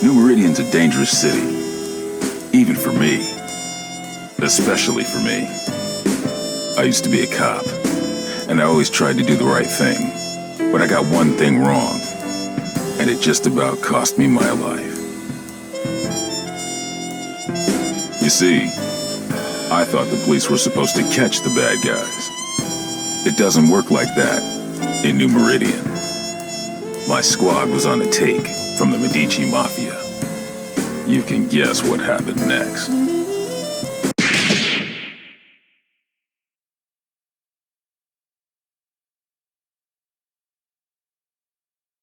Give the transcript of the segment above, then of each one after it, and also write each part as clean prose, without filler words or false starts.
New Meridian's a dangerous city. Even for me. Especially for me. I used to be a cop, and I always tried to do the right thing. But I got one thing wrong, and it just about cost me my life. You see, I thought the police were supposed to catch the bad guys. It doesn't work like that in New Meridian. My squad was on the take from the Medici Mafia. You can guess what happened next.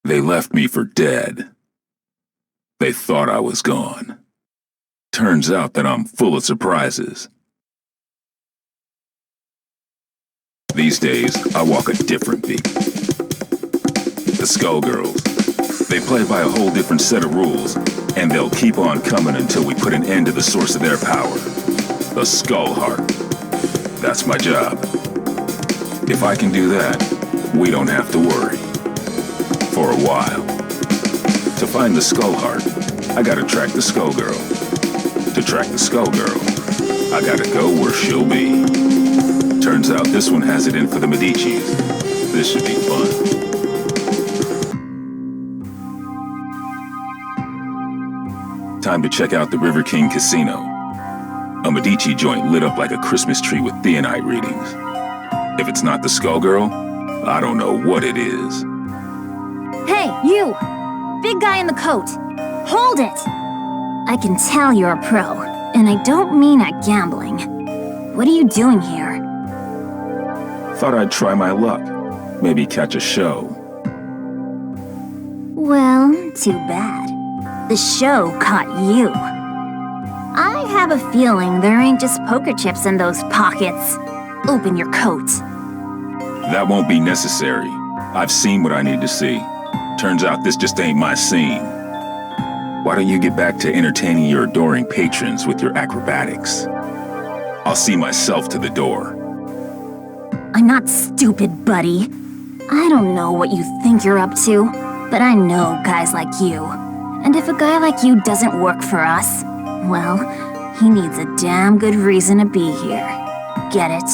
They left me for dead. They thought I was gone. Turns out that I'm full of surprises. These days, I walk a different beat. The Skullgirls. They play by a whole different set of rules, and they'll keep on coming until we put an end to the source of their power. The Skull Heart. That's my job. If I can do that, we don't have to worry. For a while. To find the Skull Heart, I gotta track the Skullgirl. To track the Skullgirl, I gotta go where she'll be. Turns out this one has it in for the Medicis. This should be fun. Time to check out the River King Casino. A Medici joint lit up like a Christmas tree with theonite readings. If it's not the Skullgirl, I don't know what it is. Hey, you! Big guy in the coat! Hold it! I can tell you're a pro, and I don't mean at gambling. What are you doing here? Thought I'd try my luck. Maybe catch a show. Well, too bad. The show caught you. I have a feeling there ain't just poker chips in those pockets. Open your coat. That won't be necessary. I've seen what I need to see. Turns out this just ain't my scene. Why don't you get back to entertaining your adoring patrons with your acrobatics? I'll see myself to the door. I'm not stupid, buddy. I don't know what you think you're up to, but I know guys like you. And if a guy like you doesn't work for us, well, he needs a damn good reason to be here. Get it?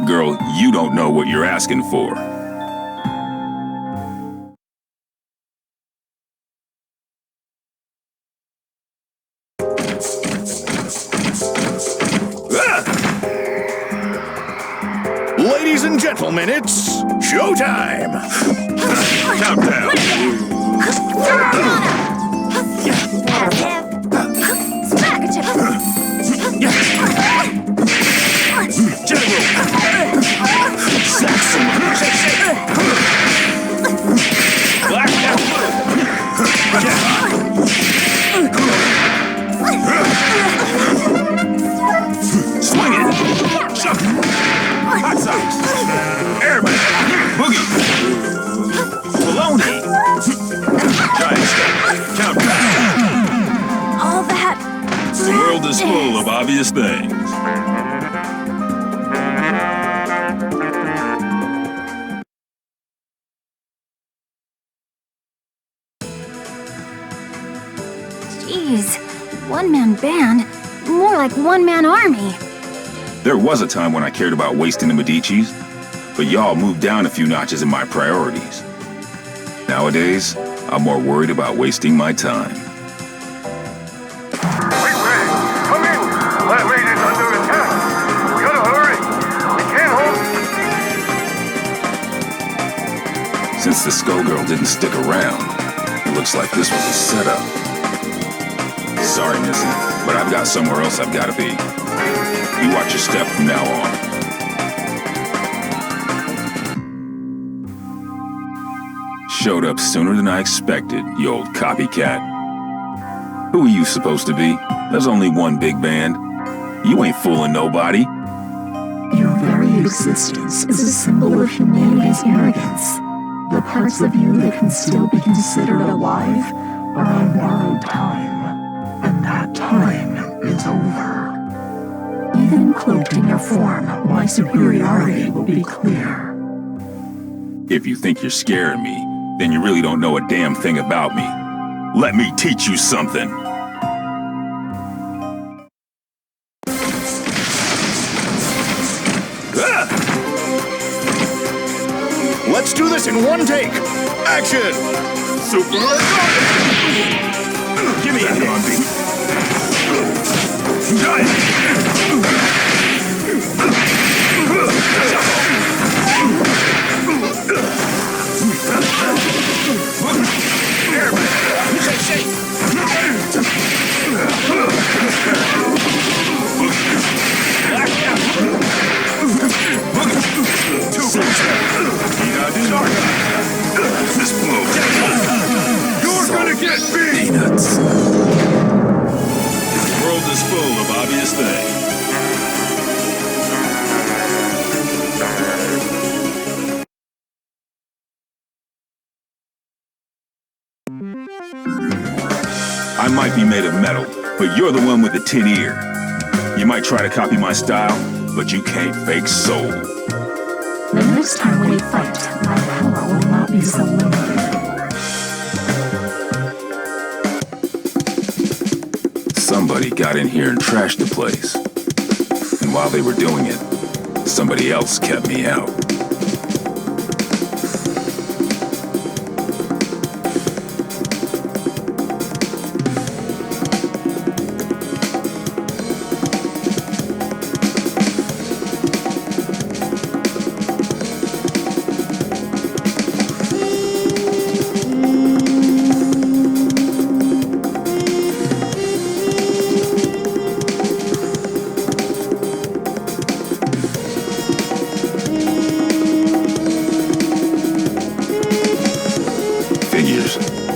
Girl, you don't know what you're asking for. Ladies and gentlemen, it's showtime! Countdown! General! Saxon! Black Swing it! Shove it! Hot sauce! Airman! Boogie! Baloney! Giant step! Countdown! All that... The world is full of obvious things. Jeez, one-man band? More like one-man army. There was a time when I cared about wasting the Medicis, but y'all moved down a few notches in my priorities. Nowadays, I'm more worried about wasting my time. Wait, come in! That lady's under attack! We gotta hurry! We can't hold... Since the Skullgirl didn't stick around, it looks like this was a setup. Sorry, Missy, but I've got somewhere else I've gotta be. You watch your step from now on. Showed up sooner than I expected, you old copycat. Who are you supposed to be? There's only one big band. You ain't fooling nobody. Your very existence is a symbol of humanity's arrogance. The parts of you that can still be considered alive are on borrowed time. And that time is over. Even cloaked in your form, my superiority will be clear. If you think you're scaring me, then you really don't know a damn thing about me. Let me teach you something. Ah! Let's do this in one take. Action! Super. Give me a hand on beat. This blow. You're gonna get beat! Peanuts. The world is full of obvious things. I might be made of metal, but you're the one with the tin ear. You might try to copy my style, but you can't fake soul. The next time we fight, my power will not be so limited anymore. Somebody got in here and trashed the place. And while they were doing it, somebody else kept me out.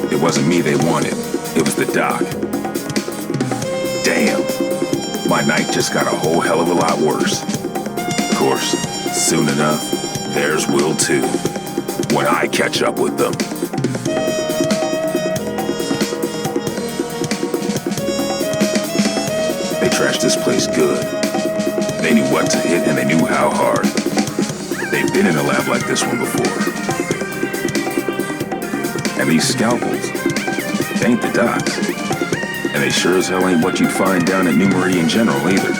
It wasn't me they wanted, it was the doc. Damn, my night just got a whole hell of a lot worse. Of course, soon enough, theirs will too, when I catch up with them. They trashed this place good. They knew what to hit and they knew how hard. They've been in a lab like this one before. And these scalpels, they ain't the docs. And they sure as hell ain't what you'd find down at 𝕊𝕤𝕝𝕝𝕝 General either.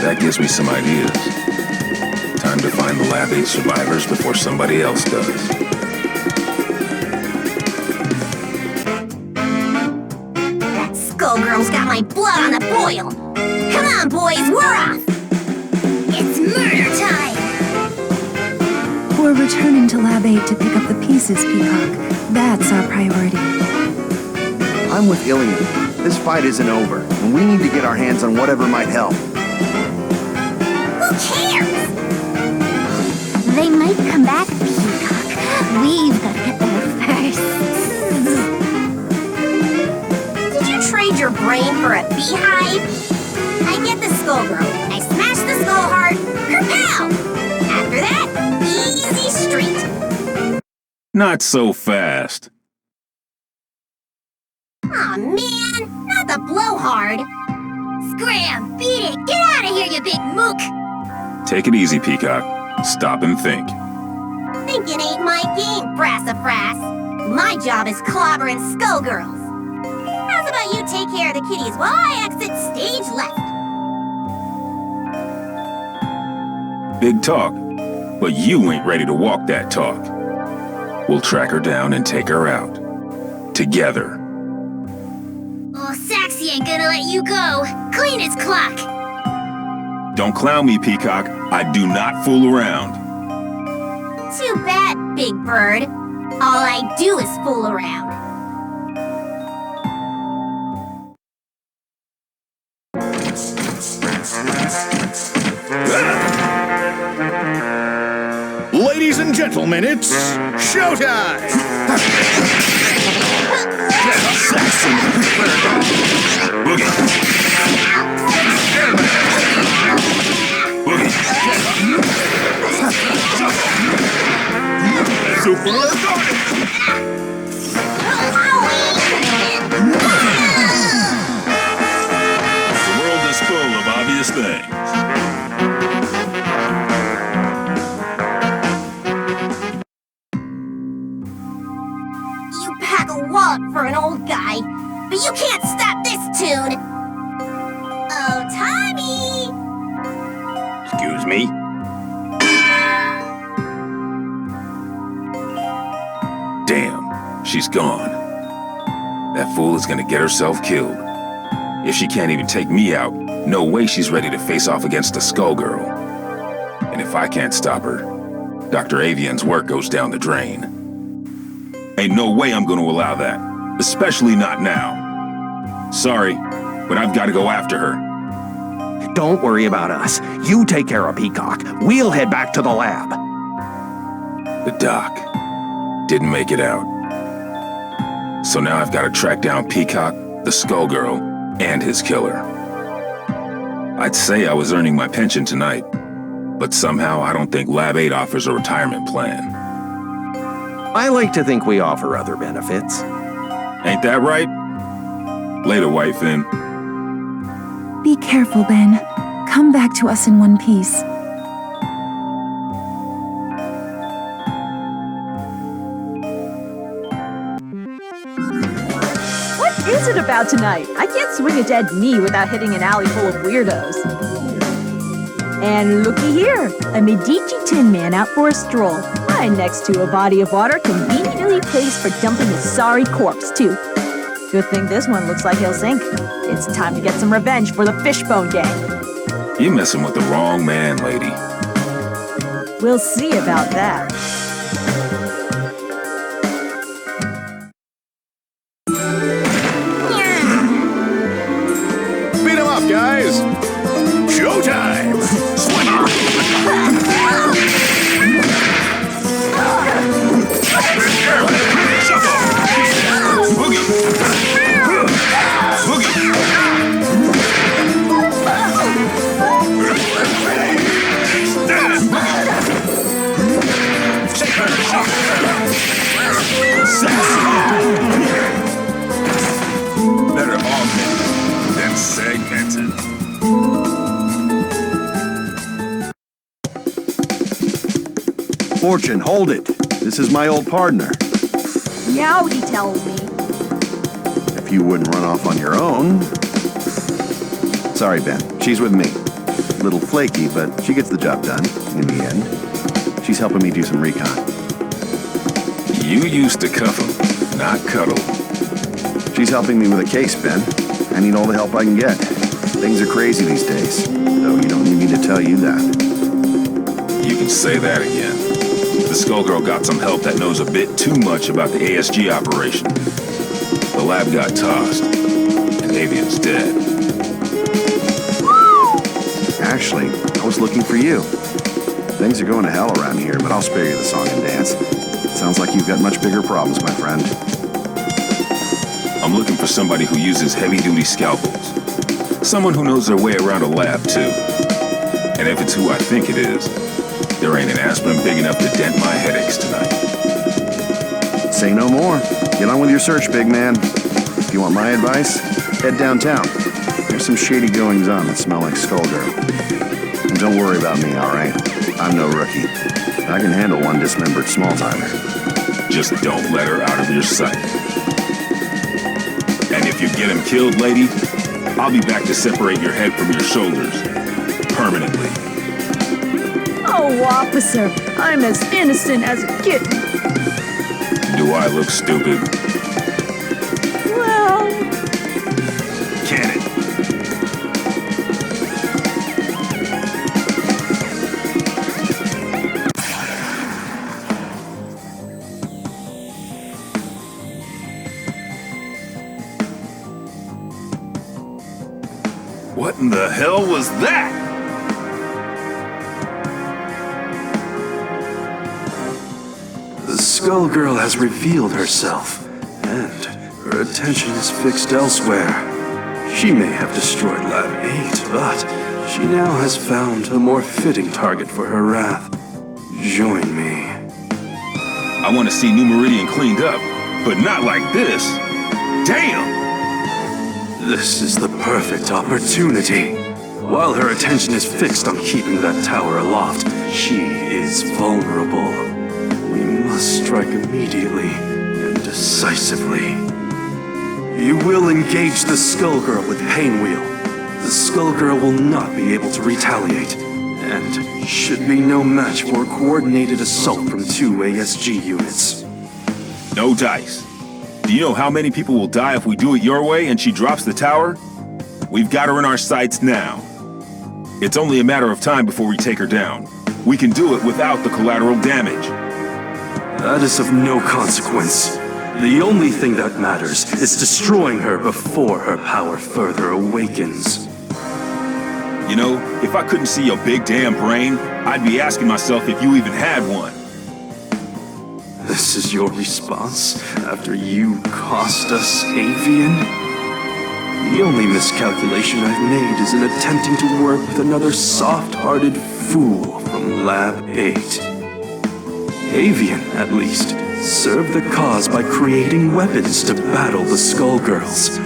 That gives me some ideas. Time to find the Lab 8 survivors before somebody else does. That Skullgirl's got my blood on the boil. Come on, boys, we're off. It's murder time. We're returning to Lab 8 to pick up the pieces, Peacock. That's our priority. I'm with 𝕉𝕠𝕝𝕝𝕝𝕝. This fight isn't over, and we need to get our hands on whatever might help. Who cares? They might come back, Peacock. We've got to get there first. Did you trade your brain for a beehive? I get the Skullgirl. I smash the skull heart. Kerpow! After that, easy street. Not so fast. Aw, man, not the blowhard. Scram, beat it, get out of here, you big mook. Take it easy, Peacock. Stop and think. Thinking ain't my game, Brassafrass. My job is clobbering Skullgirls. How's about you take care of the kitties while I exit stage left? Big talk, but you ain't ready to walk that talk. We'll track her down and take her out. Together. Oh, Saxy ain't gonna let you go. Clean his clock. Don't clown me, Peacock. I do not fool around. Too bad, Big Bird. All I do is fool around. Ladies and gentlemen, it's showtime! Boogie. Boogie. Super! The world is full of obvious things. wallet for an old guy, but you can't stop this tune. Oh, Tommy! Excuse me? Damn, she's gone. That fool is gonna get herself killed. If she can't even take me out, no way she's ready to face off against a Skullgirl. And if I can't stop her, Dr. Avian's work goes down the drain. Ain't no way I'm gonna allow that, especially not now. Sorry, but I've gotta go after her. Don't worry about us. You take care of Peacock. We'll head back to the lab. The doc didn't make it out. So now I've gotta track down Peacock, the Skullgirl, and his killer. I'd say I was earning my pension tonight, but somehow I don't think Lab 8 offers a retirement plan. I like to think we offer other benefits. Ain't that right? Later, Whitefin. Be careful, Ben. Come back to us in one piece. What is it about tonight? I can't swing a dead knee without hitting an alley full of weirdos. And looky here, a Medici Tin Man out for a stroll. Right next to a body of water conveniently placed for dumping a sorry corpse, too. Good thing this one looks like he'll sink. It's time to get some revenge for the Fishbone Gang. You're messing with the wrong man, lady. We'll see about that. Beat 'em up, guys! Showtime! Better augmented than segmented. Fortune, hold it. This is my old partner. Meow, he tells me. If you wouldn't run off on your own. Sorry, Ben. She's with me. A little flaky, but she gets the job done in the end. She's helping me do some recon. You used to cuff him, not cuddle. She's helping me with a case, Ben. I need all the help I can get. Things are crazy these days, though you don't need me to tell you that. You can say that again. The Skullgirl got some help that knows a bit too much about the ASG operation. The lab got tossed, and Avian's dead. Actually, I was looking for you. Things are going to hell around here, but I'll spare you the song and dance. Sounds like you've got much bigger problems, my friend. I'm looking for somebody who uses heavy-duty scalpels. Someone who knows their way around a lab, too. And if it's who I think it is, there ain't an aspirin big enough to dent my headaches tonight. Say no more. Get on with your search, big man. If you want my advice, head downtown. There's some shady goings-on that smell like Skullgirl. And don't worry about me, all right? I'm no rookie. I can handle one dismembered small-timer. Just don't let her out of your sight. And if you get him killed, lady, I'll be back to separate your head from your shoulders. Permanently. Oh, officer, I'm as innocent as a kitten. Do I look stupid? Well... Can it? What in the hell was that? The Skullgirl has revealed herself, and her attention is fixed elsewhere. She may have destroyed Lab 8, but she now has found a more fitting target for her wrath. Join me. I want to see New Meridian cleaned up, but not like this. Damn! This is the perfect opportunity. While her attention is fixed on keeping that tower aloft, she is vulnerable. We must strike immediately and decisively. You will engage the Skullgirl with Painwheel. The Skullgirl will not be able to retaliate, and should be no match for a coordinated assault from 2 ASG units. No dice. Do you know how many people will die if we do it your way and she drops the tower? We've got her in our sights now. It's only a matter of time before we take her down. We can do it without the collateral damage. That is of no consequence. The only thing that matters is destroying her before her power further awakens. You know, if I couldn't see your big damn brain, I'd be asking myself if you even had one. This is your response after you cost us Avian? The only miscalculation I've made is in attempting to work with another soft-hearted fool from Lab 8. Avian, at least, served the cause by creating weapons to battle the Skullgirls,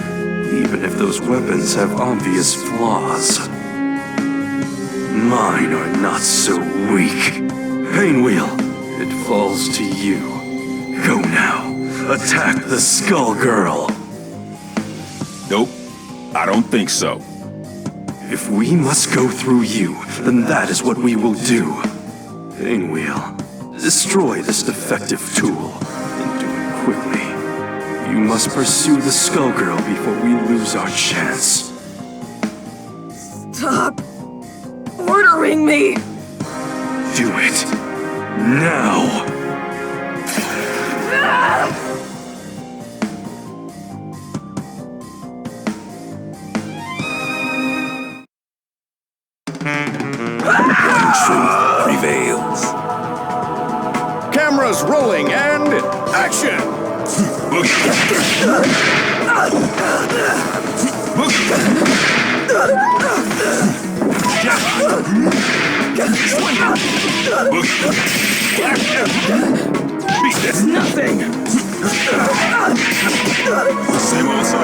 even if those weapons have obvious flaws. Mine are not so weak. Painwheel, it falls to you. Go now. Attack the Skullgirl. Nope, I don't think so. If we must go through you, then that is what we will do. Painwheel, destroy this defective tool, and do it quickly. You must pursue the Skullgirl before we lose our chance. Stop ordering me! Do it. Now! One truth prevails. Cameras rolling and action! It's nothing. Same old song.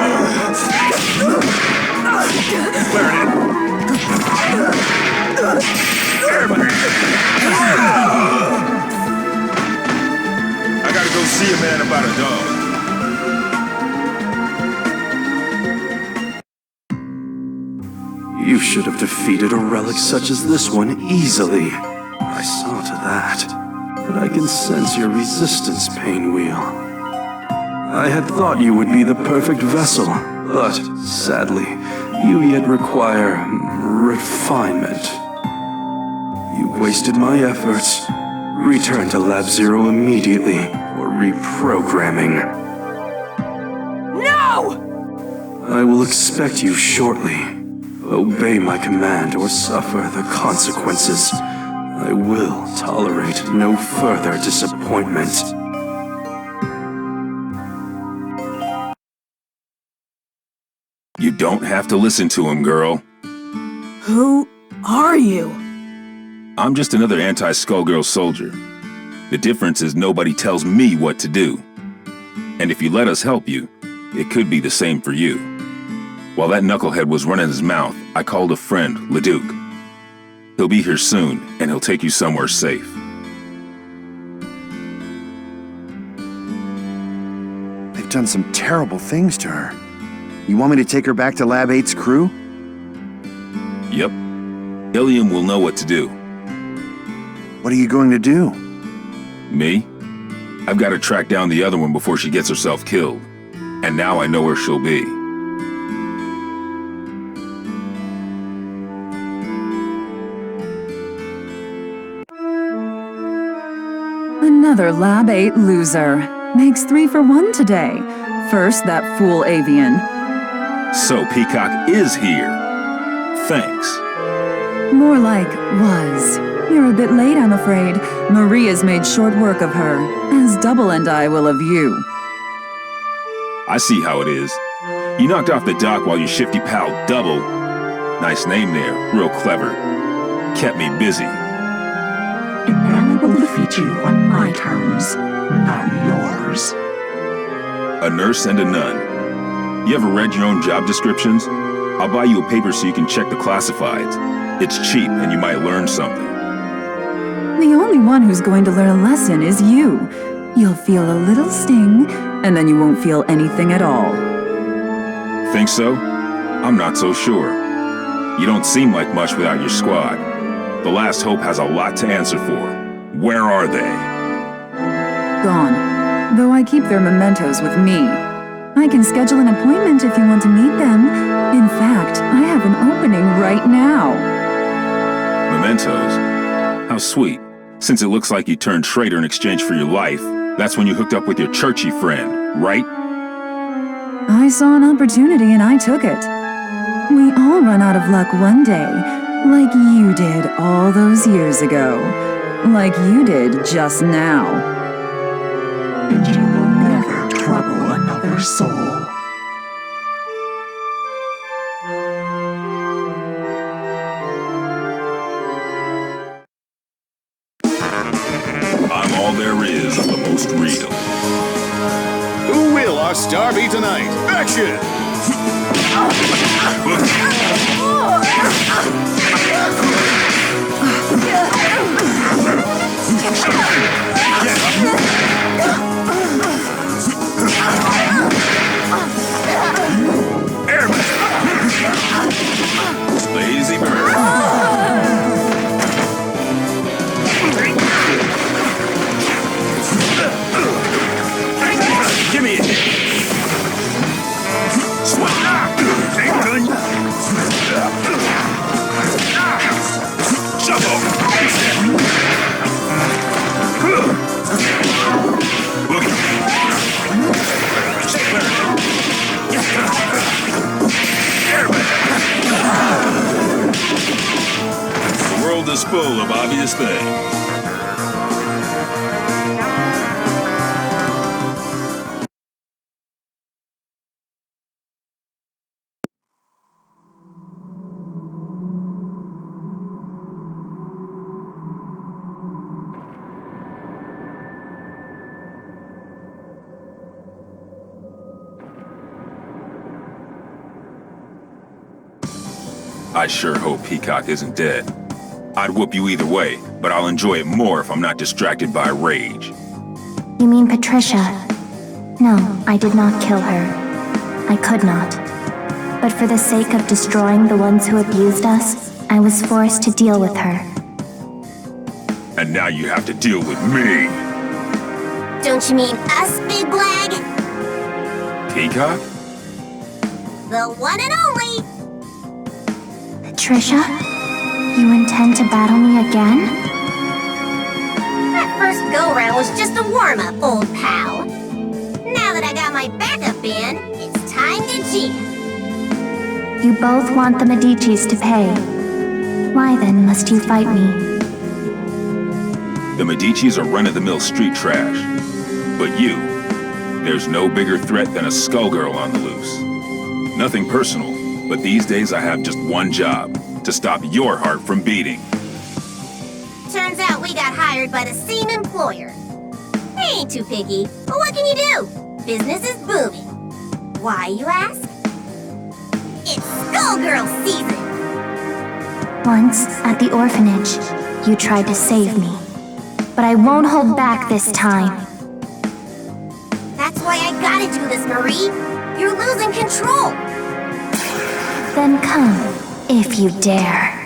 Clearing it. Everybody. I gotta go see a man about a dog. You should have defeated a relic such as this one easily. I saw to that. But I can sense your resistance, Painwheel. I had thought you would be the perfect vessel, but sadly, you yet require refinement. You wasted my efforts. Return to Lab 0 immediately for reprogramming. No! I will expect you shortly. Obey my command or suffer the consequences. I will tolerate no further disappointment. You don't have to listen to him, girl. Who are you? I'm just another anti-Skullgirl soldier. The difference is nobody tells me what to do. And if you let us help you, it could be the same for you. While that knucklehead was running his mouth, I called a friend, 𝕼𝕜𝕦𝕝𝕝𝕝. He'll be here soon, and he'll take you somewhere safe. They've done some terrible things to her. You want me to take her back to Lab 8's crew? Yep. 𝕼𝕜𝕦𝕝𝕝 will know what to do. What are you going to do? Me? I've got to track down the other one before she gets herself killed. And now I know where she'll be. Another Lab 8 loser. Makes 3 for 1 today. First, that fool Avian. So Peacock is here. Thanks. More like was. You're a bit late, I'm afraid. Maria's made short work of her, as Double and I will of you. I see how it is. You knocked off the dock while your shifty pal Double, nice name there, real clever, kept me busy. And now I will defeat you on my terms, not yours. A nurse and a nun. You ever read your own job descriptions? I'll buy you a paper so you can check the classifieds. It's cheap and you might learn something. The only one who's going to learn a lesson is you. You'll feel a little sting, and then you won't feel anything at all. Think so? I'm not so sure. You don't seem like much without your squad. The Last Hope has a lot to answer for. Where are they? Gone. Though I keep their mementos with me. I can schedule an appointment if you want to meet them. In fact, I have an opening right now. Mementos? How sweet. Since it looks like you turned traitor in exchange for your life, that's when you hooked up with your churchy friend, right? I saw an opportunity and I took it. We all run out of luck one day, like you did all those years ago. Like you did just now. And you will never trouble another soul. I'm all there is of the most real. Who will our star be tonight? Action! Lazy bird. Give me a hit. Shuffle. The world is full of obvious things. I sure hope Peacock isn't dead. I'd whoop you either way, but I'll enjoy it more if I'm not distracted by rage. You mean Patricia? No, I did not kill her. I could not. But for the sake of destroying the ones who abused us, I was forced to deal with her. And now you have to deal with me. Don't you mean us, Big Blag? Peacock? The one and only! Patricia? You intend to battle me again? That first go-round was just a warm-up, old pal. Now that I got my backup in, it's time to jam. You both want the Medicis to pay. Why then must you fight me? The Medicis are run-of-the-mill street trash. But you, there's no bigger threat than a Skullgirl on the loose. Nothing personal, but these days I have just one job, to stop your heart from beating. Turns out we got hired by the same employer. They ain't too picky, but what can you do? Business is booming. Why, you ask? It's Skullgirl season! Once, at the orphanage, you tried to save me. But I won't hold back this time. That's why I gotta do this, Marie. You're losing control. Then come, if you dare.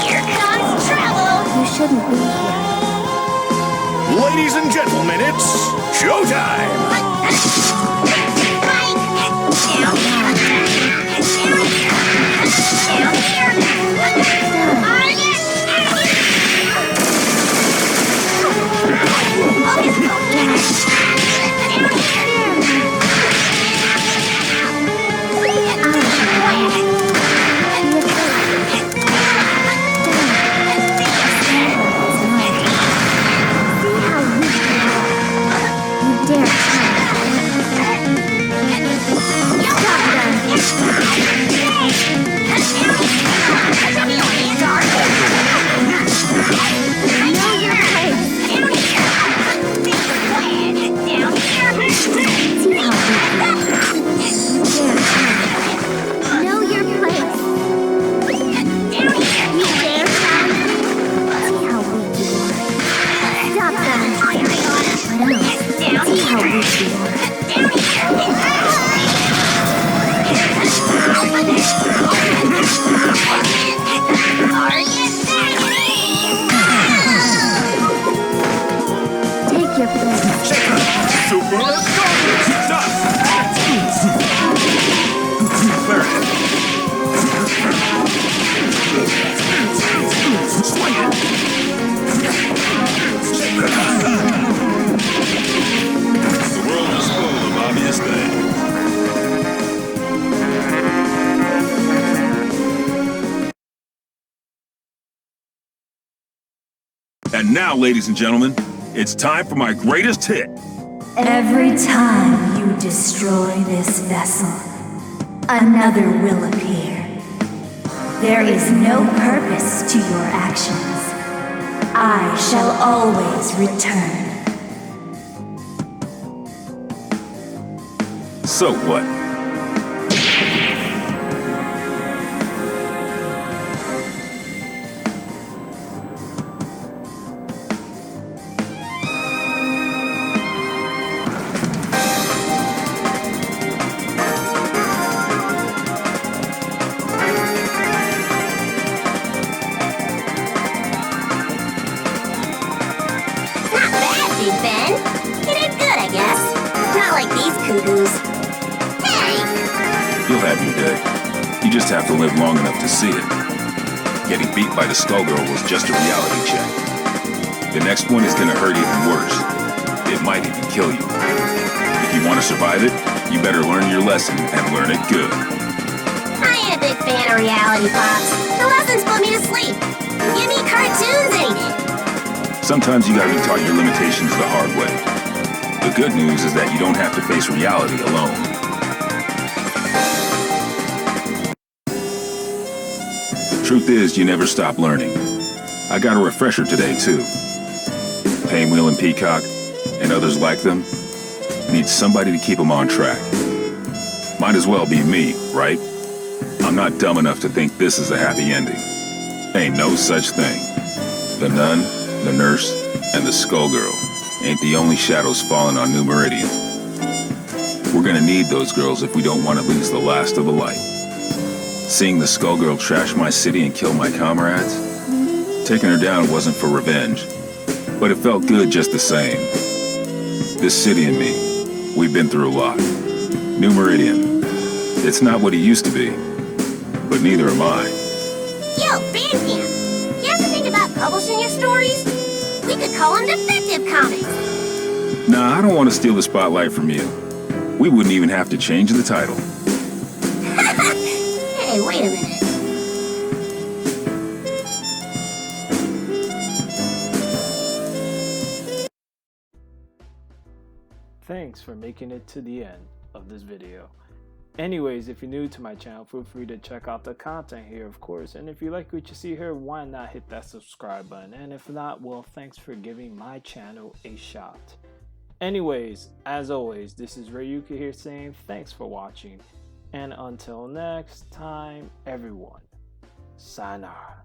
Here comes trouble! You shouldn't be here. Ladies and gentlemen, it's showtime! You dare try. And now, ladies and gentlemen, it's time for my greatest hit. Every time you destroy this vessel, another will appear. There is no purpose to your actions. I shall always return. So what? You'll have your day. You just have to live long enough to see it. Getting beat by the Skullgirl was just a reality check. The next one is gonna hurt even worse. It might even kill you. If you want to survive it, you better learn your lesson and learn it good. I ain't a big fan of reality, Pops. The lessons put me to sleep. Give me cartoons any day. Sometimes you gotta be taught your limitations the hard way. The good news is that you don't have to face reality alone. Truth is, you never stop learning. I got a refresher today, too. 𝕊𝕦𝕝𝕝𝕝𝕝 and others like them need somebody to keep them on track. Might as well be me, right? I'm not dumb enough to think this is a happy ending. Ain't no such thing. The nun, the nurse, and the Skullgirl ain't the only shadows falling on 𝕤𝕤𝕝𝕝. We're gonna need those girls if we don't want to lose the last of the light. Seeing the Skullgirl trash my city and kill my comrades? Taking her down wasn't for revenge, but it felt good just the same. This city and me, we've been through a lot. 𝕤𝕤𝕝𝕝, it's not what it used to be, but neither am I. Yo, Bandcamp, you ever think about publishing your stories? We could call them Defective Comics. Nah, I don't want to steal the spotlight from you. We wouldn't even have to change the title. Hey, wait a minute. Thanks for making it to the end of this video. Anyways, if you're new to my channel, feel free to check out the content here, of course. And if you like what you see here, why not hit that subscribe button? And if not, well, thanks for giving my channel a shot. Anyways, as always, this is Rayuka here saying thanks for watching. And until next time, everyone, sayonara.